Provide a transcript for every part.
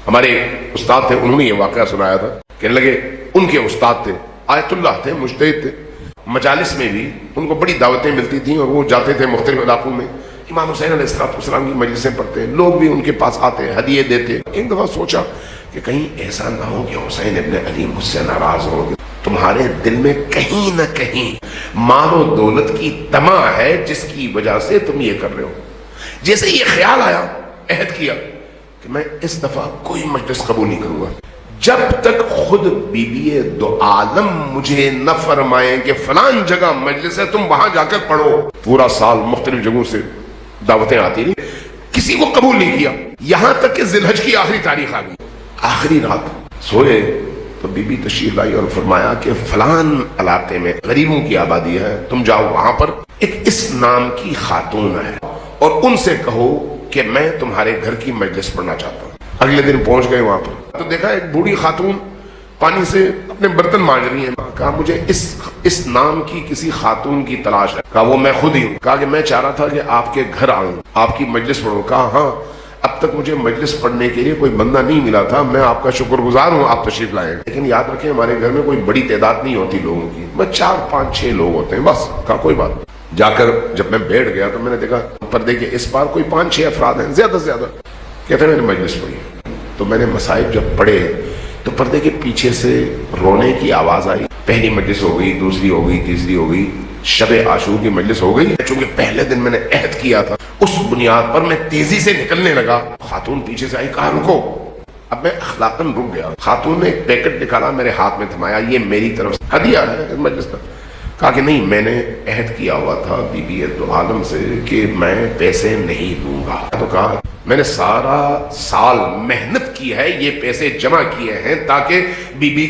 ہمارے استاد تھے، انہوں نے یہ واقعہ سنایا تھا، کہنے لگے ان کے استاد تھے، آیت اللہ تھے، مجتہد تھے، مجالس میں بھی ان کو بڑی دعوتیں ملتی تھیں اور وہ جاتے تھے مختلف علاقوں میں، امام حسین علیہ السلام کی مجلسیں پڑھتے، لوگ بھی ان کے پاس آتے، ہدیے دیتے۔ ایک دفعہ سوچا کہ کہیں ایسا نہ ہو کہ حسین ابن علی مجھ سے ناراض ہو، تمہارے دل میں کہیں نہ کہیں مال و دولت کی طمع ہے جس کی وجہ سے تم یہ کر رہے ہو۔ جیسے یہ خیال آیا، عہد کیا کہ میں اس دفعہ کوئی مجلس قبول نہیں کروں گا جب تک خود بی بی دو عالم مجھے نہ فرمائیں کہ فلان جگہ مجلس ہے، تم وہاں جا کر پڑھو۔ پورا سال مختلف جگہوں سے دعوتیں آتی رہی، کسی کو قبول نہیں کیا، یہاں تک کہ ذی الحج کی آخری تاریخ آ گئی۔ آخری رات سوئے تو بی بی تشریف لائی اور فرمایا کہ فلان علاقے میں غریبوں کی آبادی ہے، تم جاؤ وہاں پر، ایک اس نام کی خاتون ہے اور ان سے کہو کہ میں تمہارے گھر کی مجلس پڑھنا چاہتا ہوں۔ اگلے دن پہنچ گئے وہاں پر تو دیکھا ایک بوڑھی خاتون پانی سے اپنے برتن مانج رہی ہیں۔ کہا مجھے اس نام کی کسی خاتون کی تلاش ہے۔ کہا وہ میں خود ہی ہوں۔ کہا کہ میں چاہ رہا تھا کہ آپ کے گھر آؤں، آپ کی مجلس پڑھوں۔ کہا ہاں، اب تک مجھے مجلس پڑھنے کے لیے کوئی بندہ نہیں ملا تھا، میں آپ کا شکر گزار ہوں آپ تشریف لائے، لیکن یاد رکھیں ہمارے گھر میں کوئی بڑی تعداد نہیں ہوتی لوگوں کی، بس 4 5 6 لوگ ہوتے ہیں بس۔ کہا کوئی بات نہیں۔ جا کر جب میں بیٹھ گیا تو میں نے دیکھا پردے کے اس پار کوئی 5 6 افراد ہیں زیادہ سے زیادہ۔ کہتے ہیں میں نے مجلس پڑھی تو میں نے مسائب جب پڑھے تو پردے کے پیچھے سے رونے کی آواز آئی۔ پہلی مجلس ہو گئی، دوسری ہو گئی، تیسری ہو گئی، شب عاشور کی مجلس ہو گئی۔ چونکہ پہلے دن میں نے عہد کیا تھا، اس بنیاد پر میں تیزی سے نکلنے لگا۔ خاتون پیچھے سے آئی، کہا رکو۔ اب میں اخلاقاً رک گیا۔ خاتون نے ایک پیکٹ نکالا، میرے ہاتھ میں تھمایا، یہ میری طرف سے ہدیہ ہے مجلس کا۔ کہا کہ نہیں، میں نے عہد کیا ہوا تھا بی بی دو عالم سے کہ میں پیسے نہیں دوں گا۔ تو کہا میں نے سارا سال محنت کی ہے، یہ پیسے جمع کیے ہیں تاکہ بی بی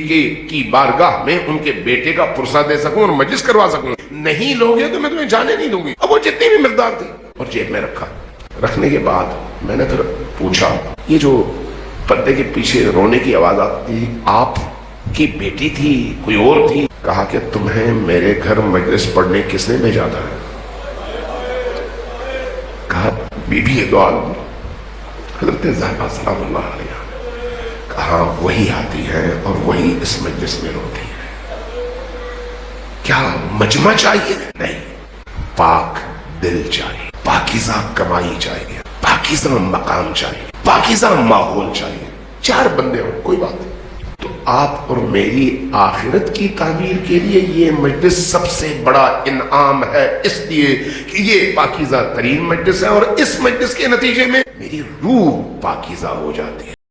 کی بارگاہ میں ان کے بیٹے کا پرسہ دے سکوں اور مجلس کروا سکوں، نہیں لوگے تو میں تمہیں جانے نہیں دوں گی۔ اب وہ جتنی بھی مقدار تھی اور جیب میں رکھا۔ رکھنے کے بعد میں نے پھر پوچھا، یہ جو پردے کے پیچھے رونے کی آواز آتی آپ کی بیٹی تھی کوئی اور تھی؟ کہا کہ تمہیں میرے گھر مجلس پڑھنے کس نے بھیجا تھا؟ کہا بی بی دو عالم حضرت زہرا سلام اللہ علیہ۔ کہا وہی آتی ہے اور وہی اس مجلس میں روتی ہے۔ کیا مجمع چاہیے؟ نہیں، پاک دل چاہیے، پاکیزہ کمائی چاہیے، پاکیزہ مقام چاہیے، پاکیزہ ماحول چاہیے۔ 4 بندے ہوں کوئی بات نہیں، تو آپ اور میری آخرت کی تعمیر کے لیے یہ مجلس سب سے بڑا انعام ہے، اس لیے کہ یہ پاکیزہ ترین مجلس ہے اور اس مجلس کے نتیجے میں میری روح پاکیزہ ہو جاتی ہے۔